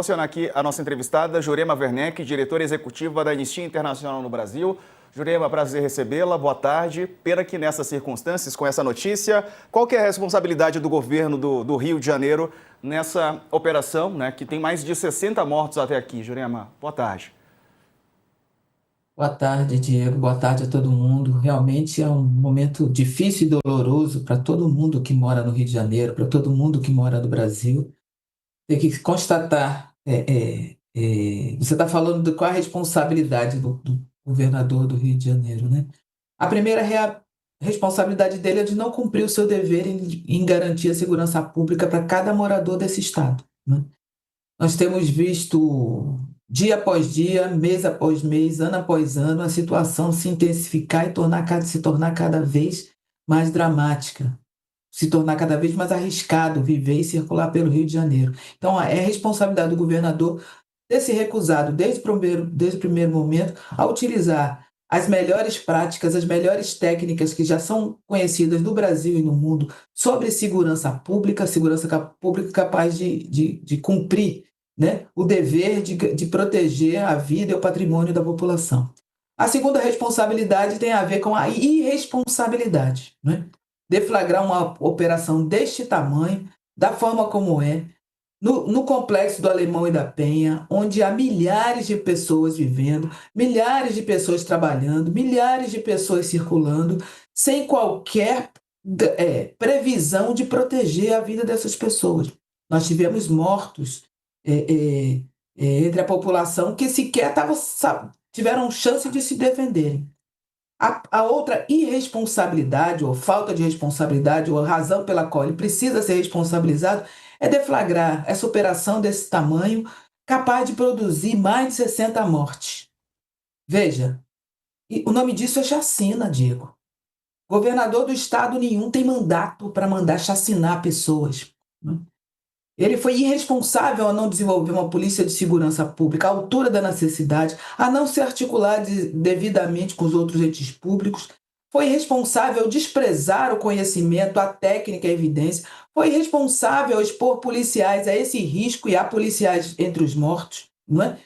Relacionar aqui a nossa entrevistada, Jurema Werneck, diretora executiva da Anistia Internacional no Brasil. Jurema, prazer recebê-la, boa tarde. Pena que nessas circunstâncias, com essa notícia, qual que é a responsabilidade do governo do Rio de Janeiro nessa operação, né, que tem mais de 60 mortos até aqui? Jurema, boa tarde. Boa tarde, Diego. Boa tarde a todo mundo. Realmente é um momento difícil e doloroso para todo mundo que mora no Rio de Janeiro, para todo mundo que mora no Brasil. Tem que constatar. Você está falando de qual a responsabilidade do governador do Rio de Janeiro, né? A primeira responsabilidade dele é de não cumprir o seu dever em garantir a segurança pública para cada morador desse estado, né? Nós temos visto dia após dia, mês após mês, ano após ano, a situação se intensificar e se tornar cada vez mais dramática, se tornar cada vez mais arriscado viver e circular pelo Rio de Janeiro. Então, é responsabilidade do governador ter se recusado desde o primeiro momento a utilizar as melhores práticas, as melhores técnicas que já são conhecidas no Brasil e no mundo sobre segurança pública capaz de cumprir, né, o dever de proteger a vida e o patrimônio da população. A segunda responsabilidade tem a ver com a irresponsabilidade, né? Deflagrar uma operação deste tamanho, da forma como é, no complexo do Alemão e da Penha, onde há milhares de pessoas vivendo, milhares de pessoas trabalhando, milhares de pessoas circulando, sem qualquer previsão de proteger a vida dessas pessoas. Nós tivemos mortos é, é, entre a população que sequer tiveram chance de se defenderem. A outra irresponsabilidade, ou falta de responsabilidade, ou a razão pela qual ele precisa ser responsabilizado, é deflagrar essa operação desse tamanho, capaz de produzir mais de 60 mortes. Veja, o nome disso é chacina, Diego. Governador do estado nenhum tem mandato para mandar chacinar pessoas, né? Ele foi irresponsável a não desenvolver uma polícia de segurança pública à altura da necessidade, a não se articular devidamente com os outros entes públicos. Foi irresponsável desprezar o conhecimento, a técnica e a evidência. Foi irresponsável expor policiais a esse risco e há policiais entre os mortos, não é?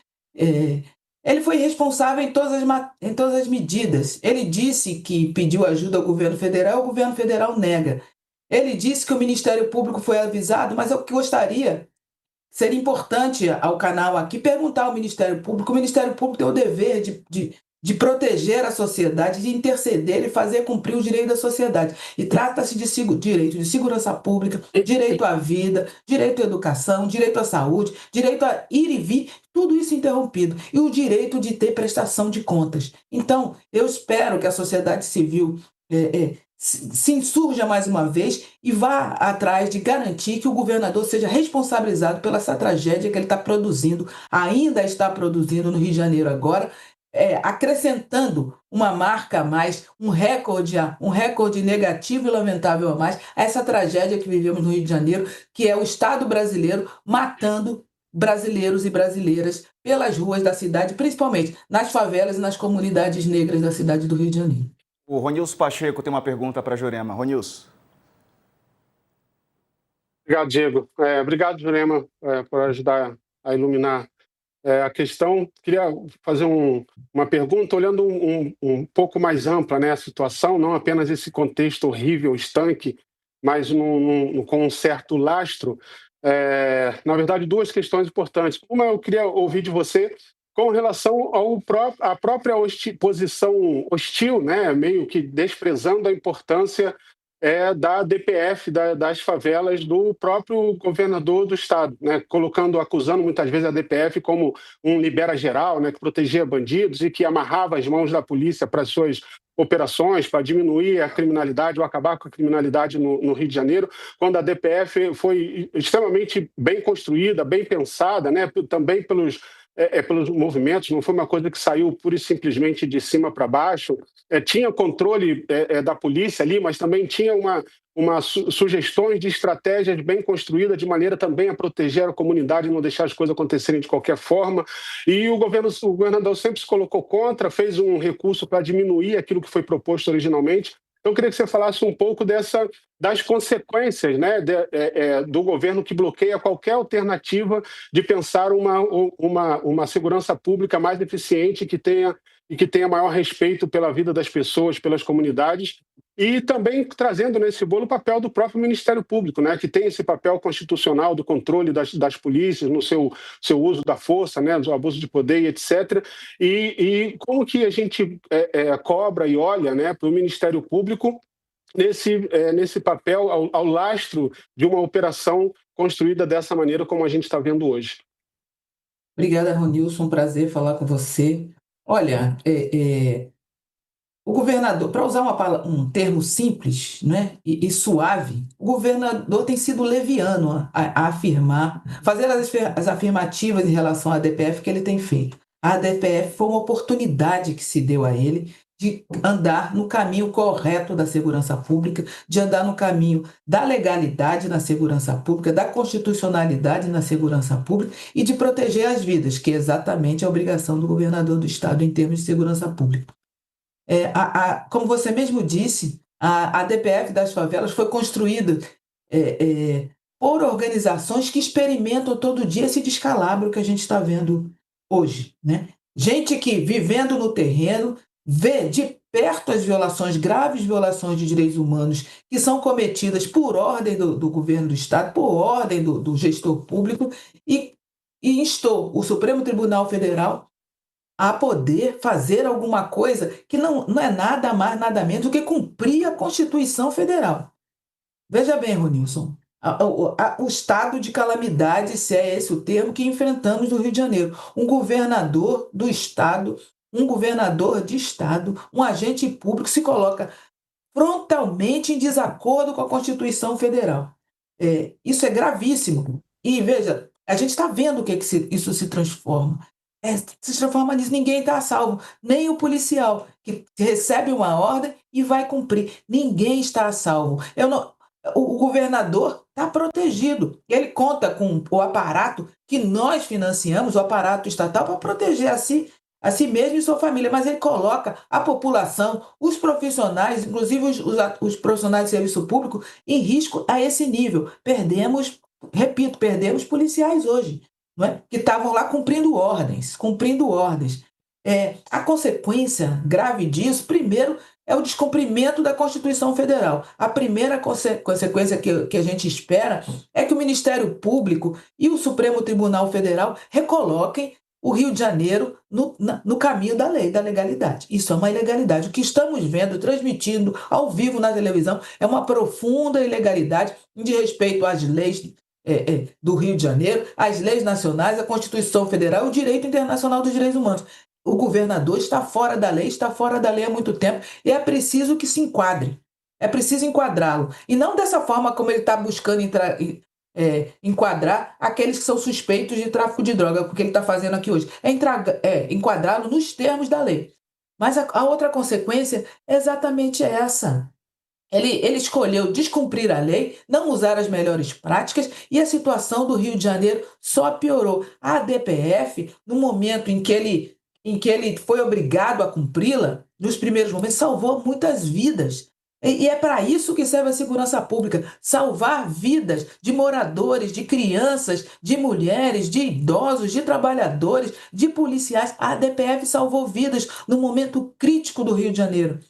Ele foi responsável em todas as medidas. Ele disse que pediu ajuda ao governo federal, o governo federal nega. Ele disse que o Ministério Público foi avisado, mas eu gostaria, seria importante ao canal aqui perguntar ao Ministério Público. O Ministério Público tem o dever de proteger a sociedade, de interceder e fazer cumprir os direitos da sociedade. E trata-se de direito de segurança pública, direito à vida, direito à educação, direito à saúde, direito a ir e vir, tudo isso interrompido. E o direito de ter prestação de contas. Então, eu espero que a sociedade civil se insurja mais uma vez e vá atrás de garantir que o governador seja responsabilizado pela essa tragédia que ele está produzindo, ainda está produzindo no Rio de Janeiro agora, acrescentando uma marca a mais, um recorde negativo e lamentável a mais, a essa tragédia que vivemos no Rio de Janeiro, que é o Estado brasileiro matando brasileiros e brasileiras pelas ruas da cidade, principalmente nas favelas e nas comunidades negras da cidade do Rio de Janeiro. O Ronilson Pacheco tem uma pergunta para a Jurema. Ronilson. Obrigado, Diego. Obrigado, Jurema, por ajudar a iluminar a questão. Queria fazer uma pergunta olhando um pouco mais ampla, né, a situação, não apenas esse contexto horrível, estanque, mas com um certo lastro. Na verdade, duas questões importantes. Uma, eu queria ouvir de você com relação à própria posição hostil, né, meio que desprezando a importância da DPF, das favelas, do próprio governador do estado, né, acusando muitas vezes a DPF como um libera-geral, né, que protegia bandidos e que amarrava as mãos da polícia para as suas operações, para diminuir a criminalidade ou acabar com a criminalidade no Rio de Janeiro, quando a DPF foi extremamente bem construída, bem pensada, né, também pelos movimentos, não foi uma coisa que saiu pura e simplesmente de cima para baixo. Tinha controle da polícia ali, mas também tinha sugestões de estratégias bem construídas, de maneira também a proteger a comunidade e não deixar as coisas acontecerem de qualquer forma. E o governador sempre se colocou contra, fez um recurso para diminuir aquilo que foi proposto originalmente, Então, eu queria que você falasse um pouco das consequências, né, do governo que bloqueia qualquer alternativa de pensar uma segurança pública mais eficiente que tenha maior respeito pela vida das pessoas, pelas comunidades, e também trazendo nesse bolo o papel do próprio Ministério Público, né, que tem esse papel constitucional do controle das polícias, no seu uso da força, né, do abuso de poder, etc. E como que a gente cobra e olha, né, para o Ministério Público nesse papel ao lastro de uma operação construída dessa maneira como a gente está vendo hoje. Obrigada, Ronilson. Um prazer falar com você. Olha, o governador, para usar um termo simples, né, e suave, o governador tem sido leviano a afirmar, fazer as afirmativas em relação à DPF que ele tem feito. A DPF foi uma oportunidade que se deu a ele de andar no caminho correto da segurança pública, de andar no caminho da legalidade na segurança pública, da constitucionalidade na segurança pública e de proteger as vidas, que é exatamente a obrigação do governador do estado em termos de segurança pública. Como você mesmo disse, a DPF das favelas foi construída por organizações que experimentam todo dia esse descalabro que a gente está vendo hoje, né? Gente que, vivendo no terreno, vê de perto as violações, graves violações de direitos humanos que são cometidas por ordem do governo do Estado, por ordem do gestor público, e instou o Supremo Tribunal Federal a poder fazer alguma coisa que não é nada mais, nada menos do que cumprir a Constituição Federal. Veja bem, Ronilson, o estado de calamidade, se é esse o termo, que enfrentamos no Rio de Janeiro. Um governador do estado, um governador de estado, um agente público se coloca frontalmente em desacordo com a Constituição Federal. Isso é gravíssimo. E veja, a gente está vendo o que isso se transforma. Se transforma nisso, ninguém está a salvo, nem o policial que recebe uma ordem e vai cumprir. Ninguém está a salvo. O governador está protegido. Ele conta com o aparato que nós financiamos, o aparato estatal, para proteger a si mesmo e sua família, mas ele coloca a população, os profissionais, inclusive os profissionais de serviço público, em risco a esse nível. Perdemos policiais hoje, não é? Que estavam lá cumprindo ordens. A consequência grave disso, primeiro, é o descumprimento da Constituição Federal. A primeira consequência que a gente espera é que o Ministério Público e o Supremo Tribunal Federal recoloquem o Rio de Janeiro no caminho da lei, da legalidade. Isso é uma ilegalidade. O que estamos vendo, transmitindo ao vivo na televisão, é uma profunda ilegalidade de respeito às leis do Rio de Janeiro, às leis nacionais, à Constituição Federal e o direito internacional dos direitos humanos. O governador está fora da lei há muito tempo, e é preciso que se enquadre. É preciso enquadrá-lo. E não dessa forma como ele está buscando enquadrar aqueles que são suspeitos de tráfico de droga, o que ele está fazendo aqui hoje. Enquadrá-lo nos termos da lei. Mas a outra consequência é exatamente essa. Ele escolheu descumprir a lei, não usar as melhores práticas, e a situação do Rio de Janeiro só piorou. A DPF, no momento em que ele foi obrigado a cumpri-la, nos primeiros momentos, salvou muitas vidas. E é para isso que serve a segurança pública, salvar vidas de moradores, de crianças, de mulheres, de idosos, de trabalhadores, de policiais. A DPF salvou vidas no momento crítico do Rio de Janeiro.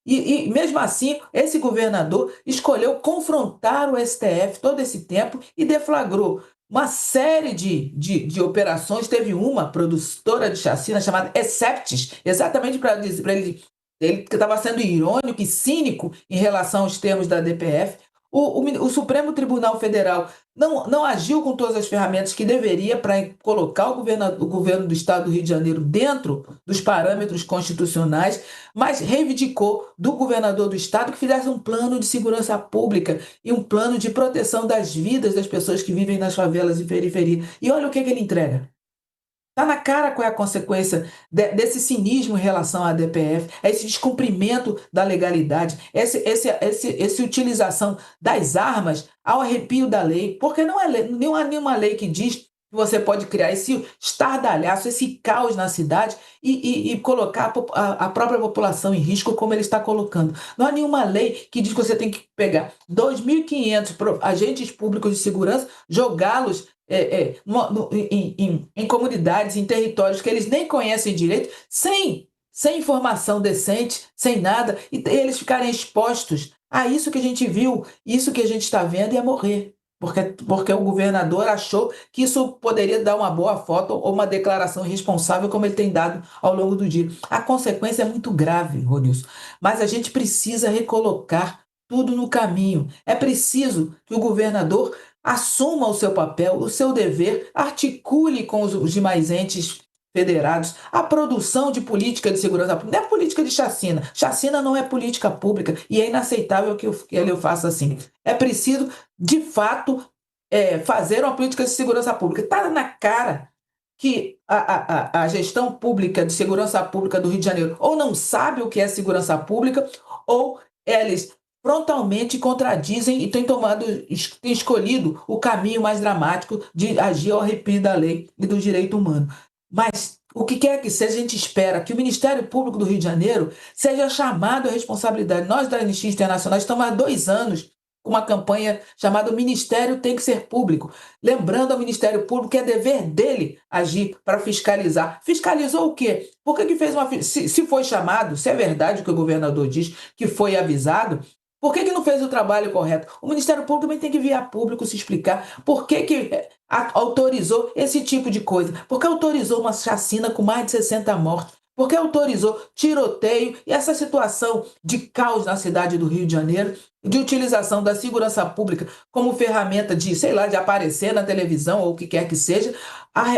E mesmo assim, esse governador escolheu confrontar o STF todo esse tempo e deflagrou uma série de operações. Teve uma produtora de chacina chamada Exceptis, exatamente para ele que estava sendo irônico e cínico em relação aos termos da DPF. O Supremo Tribunal Federal não agiu com todas as ferramentas que deveria para colocar o governo do Estado do Rio de Janeiro dentro dos parâmetros constitucionais, mas reivindicou do governador do Estado que fizesse um plano de segurança pública e um plano de proteção das vidas das pessoas que vivem nas favelas e periferia. E olha o que ele entrega. Está na cara qual é a consequência desse cinismo em relação à DPF, esse descumprimento da legalidade, essa utilização das armas ao arrepio da lei, porque não há nenhuma lei que diz você pode criar esse estardalhaço, esse caos na cidade e colocar a própria população em risco, como ele está colocando. Não há nenhuma lei que diz que você tem que pegar 2.500 agentes públicos de segurança, jogá-los em comunidades, em territórios que eles nem conhecem direito, sem informação decente, sem nada, e eles ficarem expostos a isso que a gente viu, isso que a gente está vendo e a morrer. Porque o governador achou que isso poderia dar uma boa foto ou uma declaração responsável, como ele tem dado ao longo do dia. A consequência é muito grave, Ronilson, mas a gente precisa recolocar tudo no caminho. É preciso que o governador assuma o seu papel, o seu dever, articule com os demais entes federados a produção de política de segurança pública. Não é política de chacina. Chacina não é política pública e é inaceitável que ele faça assim. É preciso, de fato, fazer uma política de segurança pública. Está na cara que a gestão pública de segurança pública do Rio de Janeiro ou não sabe o que é segurança pública ou eles frontalmente contradizem e têm escolhido o caminho mais dramático de agir ao arrepio da lei e do direito humano. Mas o que quer que seja, a gente espera que o Ministério Público do Rio de Janeiro seja chamado à responsabilidade. Nós da Anistia Internacional estamos há 2 anos com uma campanha chamada O Ministério Tem que Ser Público, lembrando ao Ministério Público que é dever dele agir para fiscalizar. Fiscalizou o quê? Por que fez uma... Se foi chamado, se é verdade o que o governador diz, que foi avisado, por que não fez o trabalho correto? O Ministério Público também tem que vir a público se explicar por que autorizou esse tipo de coisa. Por que autorizou uma chacina com mais de 60 mortos? Por que autorizou tiroteio e essa situação de caos na cidade do Rio de Janeiro, de utilização da segurança pública como ferramenta de, sei lá, de aparecer na televisão ou o que quer que seja,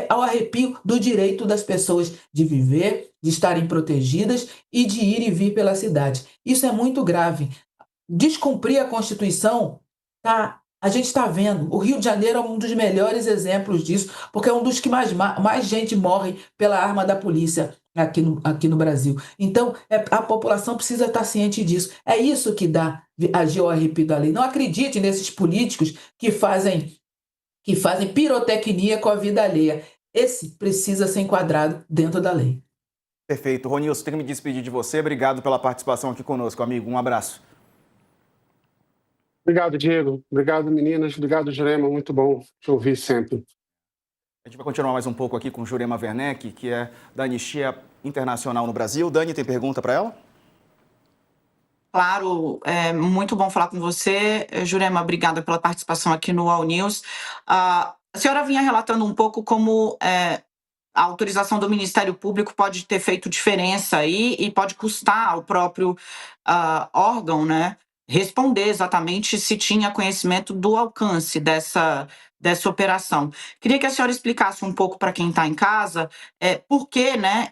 ao arrepio do direito das pessoas de viver, de estarem protegidas e de ir e vir pela cidade. Isso é muito grave. Descumprir a Constituição, a gente está vendo. O Rio de Janeiro é um dos melhores exemplos disso, porque é um dos que mais gente morre pela arma da polícia aqui no Brasil. Então, a população precisa estar ciente disso. É isso que dá agir ao arrepio da lei. Não acredite nesses políticos que fazem pirotecnia com a vida alheia. Esse precisa ser enquadrado dentro da lei. Perfeito. Ronilson, tenho que me despedir de você. Obrigado pela participação aqui conosco, amigo. Um abraço. Obrigado, Diego. Obrigado, meninas. Obrigado, Jurema. Muito bom te ouvir sempre. A gente vai continuar mais um pouco aqui com Jurema Werneck, que é da Anistia Internacional no Brasil. Dani, tem pergunta para ela? Claro, é muito bom falar com você. Jurema, obrigada pela participação aqui no All News. A senhora vinha relatando um pouco como a autorização do Ministério Público pode ter feito diferença aí e pode custar ao próprio órgão, né, responder exatamente se tinha conhecimento do alcance dessa operação. Queria que a senhora explicasse um pouco para quem está em casa por que, né,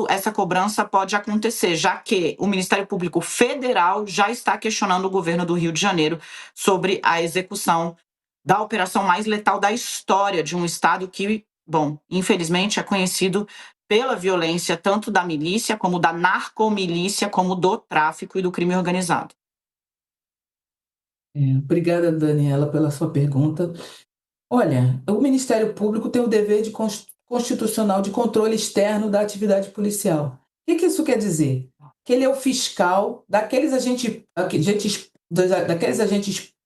essa cobrança pode acontecer, já que o Ministério Público Federal já está questionando o governo do Rio de Janeiro sobre a execução da operação mais letal da história de um estado que, bom, infelizmente é conhecido pela violência tanto da milícia, como da narcomilícia, como do tráfico e do crime organizado. Obrigada, Daniela, pela sua pergunta. Olha, o Ministério Público tem o dever constitucional de controle externo da atividade policial. O que isso quer dizer? Que ele é o fiscal daqueles agentes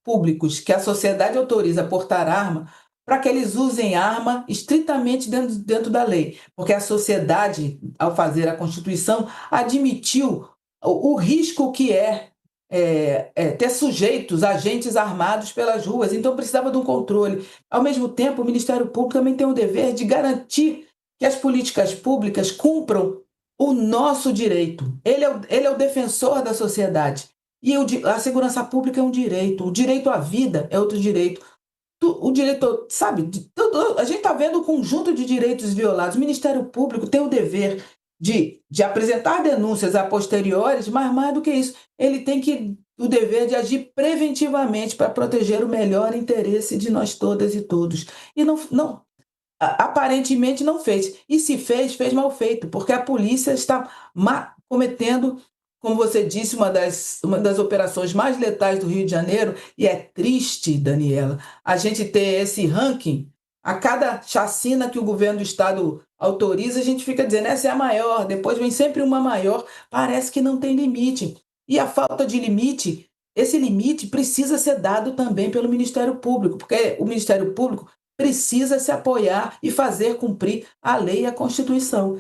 públicos que a sociedade autoriza a portar arma para que eles usem arma estritamente dentro da lei. Porque a sociedade, ao fazer a Constituição, admitiu o risco que ter sujeitos, agentes armados pelas ruas, então precisava de um controle. Ao mesmo tempo, o Ministério Público também tem o dever de garantir que as políticas públicas cumpram o nosso direito. Ele é o defensor da sociedade. E a segurança pública é um direito. O direito à vida é outro direito. O direito, sabe, a gente está vendo um conjunto de direitos violados. O Ministério Público tem o dever de apresentar denúncias a posteriores, mas mais do que isso, ele tem o dever de agir preventivamente para proteger o melhor interesse de nós todas e todos. E aparentemente não fez. E se fez mal feito, porque a polícia está cometendo, como você disse, uma das operações mais letais do Rio de Janeiro, e é triste, Daniela, a gente ter esse ranking A cada chacina que o governo do estado autoriza, a gente fica dizendo, essa é a maior, depois vem sempre uma maior, parece que não tem limite. E a falta de limite, esse limite precisa ser dado também pelo Ministério Público, porque o Ministério Público precisa se apoiar e fazer cumprir a lei e a Constituição.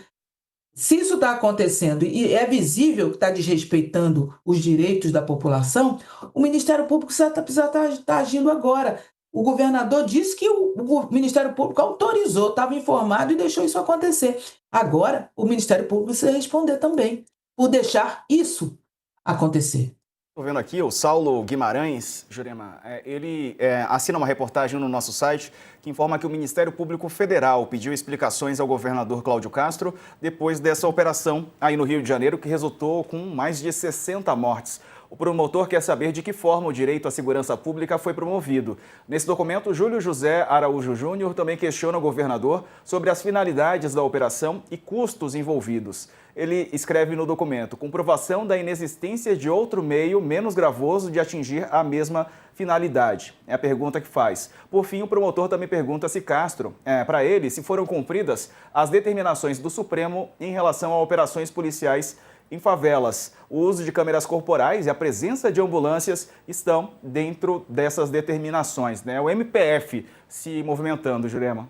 Se isso está acontecendo e é visível que está desrespeitando os direitos da população, o Ministério Público precisa estar agindo agora. O governador disse que o Ministério Público autorizou, estava informado e deixou isso acontecer. Agora, o Ministério Público precisa responder também por deixar isso acontecer. Estou vendo aqui o Saulo Guimarães, Jurema, ele assina uma reportagem no nosso site que informa que o Ministério Público Federal pediu explicações ao governador Cláudio Castro depois dessa operação aí no Rio de Janeiro que resultou com mais de 60 mortes. O promotor quer saber de que forma o direito à segurança pública foi promovido. Nesse documento, Júlio José Araújo Júnior também questiona o governador sobre as finalidades da operação e custos envolvidos. Ele escreve no documento, comprovação da inexistência de outro meio menos gravoso de atingir a mesma finalidade. É a pergunta que faz. Por fim, o promotor também pergunta se Castro, para ele, se foram cumpridas as determinações do Supremo em relação a operações policiais em favelas. O uso de câmeras corporais e a presença de ambulâncias estão dentro dessas determinações, né? O MPF se movimentando, Jurema.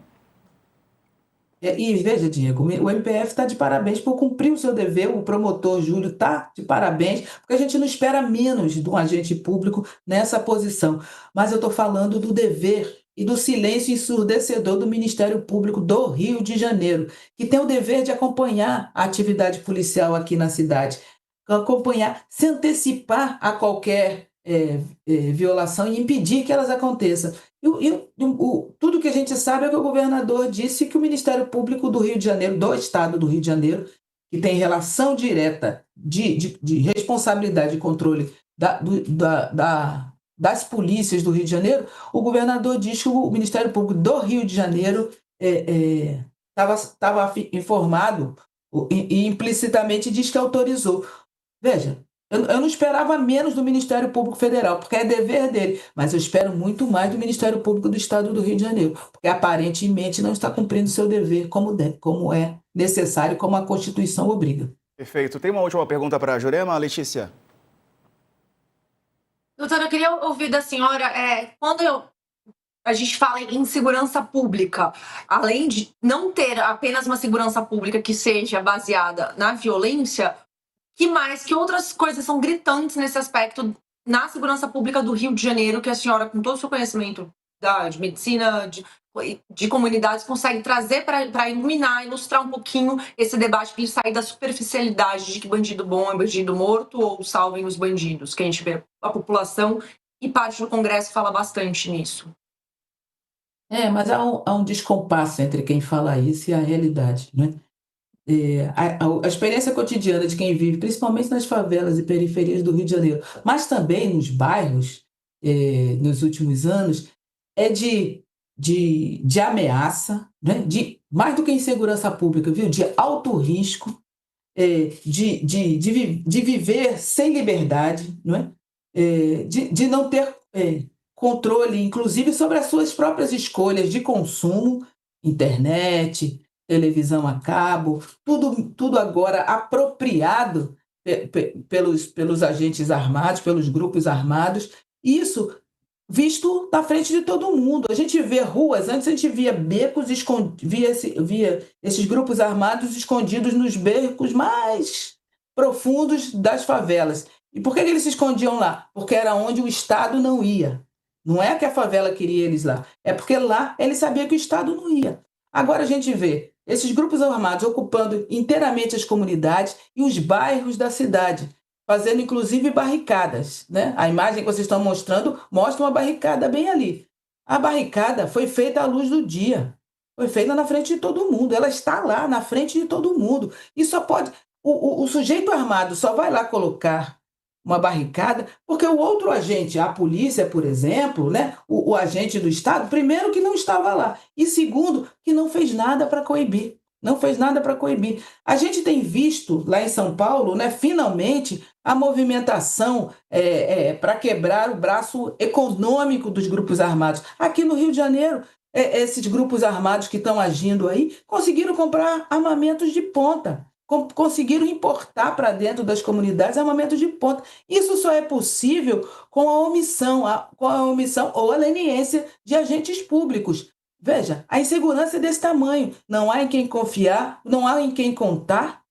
E veja, Diego, o MPF está de parabéns por cumprir o seu dever, o promotor Júlio está de parabéns, porque a gente não espera menos de um agente público nessa posição. Mas eu estou falando do dever e do silêncio ensurdecedor do Ministério Público do Rio de Janeiro, que tem o dever de acompanhar a atividade policial aqui na cidade, acompanhar, se antecipar a qualquer violação e impedir que elas aconteçam. Tudo que a gente sabe é que o governador disse que o Ministério Público do Rio de Janeiro, do Estado do Rio de Janeiro, que tem relação direta de responsabilidade e controle das polícias do Rio de Janeiro, o governador diz que o Ministério Público do Rio de Janeiro estava informado e implicitamente diz que autorizou. Veja, eu não esperava menos do Ministério Público Federal, porque é dever dele, mas eu espero muito mais do Ministério Público do Estado do Rio de Janeiro, porque aparentemente não está cumprindo seu dever como é necessário, como a Constituição obriga. Perfeito. Tem uma última pergunta para a Jurema, Letícia? Doutora, eu queria ouvir da senhora, quando a gente fala em segurança pública, além de não ter apenas uma segurança pública que seja baseada na violência, que outras coisas são gritantes nesse aspecto na segurança pública do Rio de Janeiro, que a senhora, com todo o seu conhecimento de medicina, de comunidades, consegue trazer para ilustrar um pouquinho esse debate, para ele sair da superficialidade de que bandido bom é bandido morto ou salvem os bandidos, que a gente vê a população e parte do Congresso fala bastante nisso. Mas há um descompasso entre quem fala isso e a realidade, né? A experiência cotidiana de quem vive, principalmente nas favelas e periferias do Rio de Janeiro, mas também nos bairros, nos últimos anos, é de ameaça, né? Mais do que insegurança pública, viu? De alto risco, de viver sem liberdade, não é? De não ter controle, inclusive, sobre as suas próprias escolhas de consumo, internet, televisão a cabo, tudo agora apropriado pelos agentes armados, pelos grupos armados, isso visto na frente de todo mundo. A gente vê ruas, antes a gente via becos, via esses grupos armados escondidos nos becos mais profundos das favelas. E por que eles se escondiam lá? Porque era onde o Estado não ia. Não é que a favela queria eles lá, é porque lá eles sabiam que o Estado não ia. Agora a gente vê esses grupos armados ocupando inteiramente as comunidades e os bairros da cidade, fazendo inclusive barricadas, né? A imagem que vocês estão mostrando mostra uma barricada bem ali. A barricada foi feita à luz do dia, foi feita na frente de todo mundo, ela está lá na frente de todo mundo. E só pode... O sujeito armado só vai lá colocar uma barricada, porque o outro agente, a polícia, por exemplo, né, o agente do Estado, primeiro que não estava lá, e segundo, que não fez nada para coibir. Não fez nada para coibir. A gente tem visto lá em São Paulo, né, finalmente, a movimentação para quebrar o braço econômico dos grupos armados. Aqui no Rio de Janeiro, esses grupos armados que estão agindo aí conseguiram comprar armamentos de ponta, conseguiram importar para dentro das comunidades armamentos de ponta. Isso só é possível com a omissão ou a leniência de agentes públicos. Veja, a insegurança é desse tamanho. Não há em quem confiar, não há em quem contar,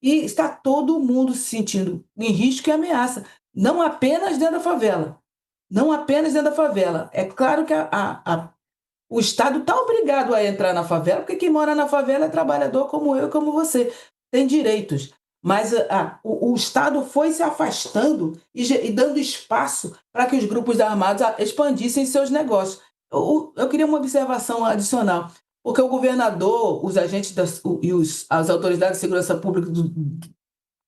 e está todo mundo se sentindo em risco e ameaça. Não apenas dentro da favela. Não apenas dentro da favela. É claro que o Estado está obrigado a entrar na favela, porque quem mora na favela é trabalhador como eu e como você. Tem direitos. Mas o Estado foi se afastando e dando espaço para que os grupos armados expandissem seus negócios. Eu queria uma observação adicional, porque o governador, os agentes as autoridades de segurança pública do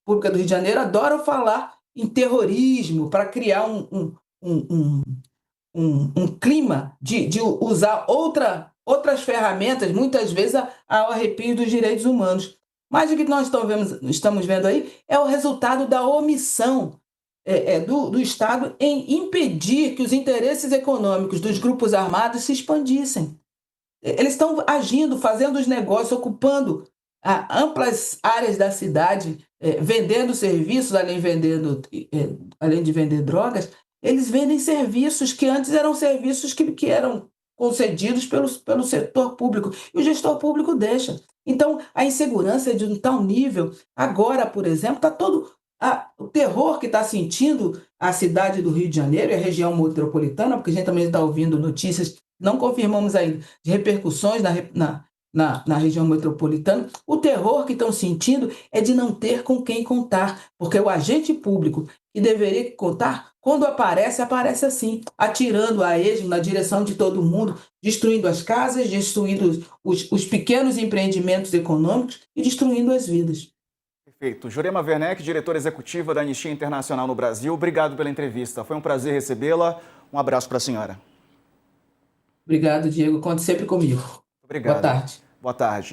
Rio de Janeiro adoram falar em terrorismo para criar um clima de usar outras ferramentas, muitas vezes ao arrepio dos direitos humanos. Mas o que nós estamos vendo aí é o resultado da omissão do Estado em impedir que os interesses econômicos dos grupos armados se expandissem. Eles estão agindo, fazendo os negócios, ocupando amplas áreas da cidade, vendendo serviços, além de vender drogas. Eles vendem serviços que antes eram serviços que eram concedidos pelo setor público, e o gestor público deixa. Então, a insegurança é de um tal nível. Agora, por exemplo, está todo o terror que está sentindo a cidade do Rio de Janeiro e a região metropolitana, porque a gente também está ouvindo notícias, não confirmamos ainda, de repercussões na região metropolitana. O terror que estão sentindo é de não ter com quem contar, porque o agente público que deveria contar, quando aparece assim, atirando a esmo na direção de todo mundo, destruindo as casas, destruindo os pequenos empreendimentos econômicos e destruindo as vidas. Perfeito. Jurema Werneck, diretora executiva da Anistia Internacional no Brasil, obrigado pela entrevista. Foi um prazer recebê-la. Um abraço para a senhora. Obrigado, Diego. Conte sempre comigo. Obrigado. Boa tarde. Boa tarde.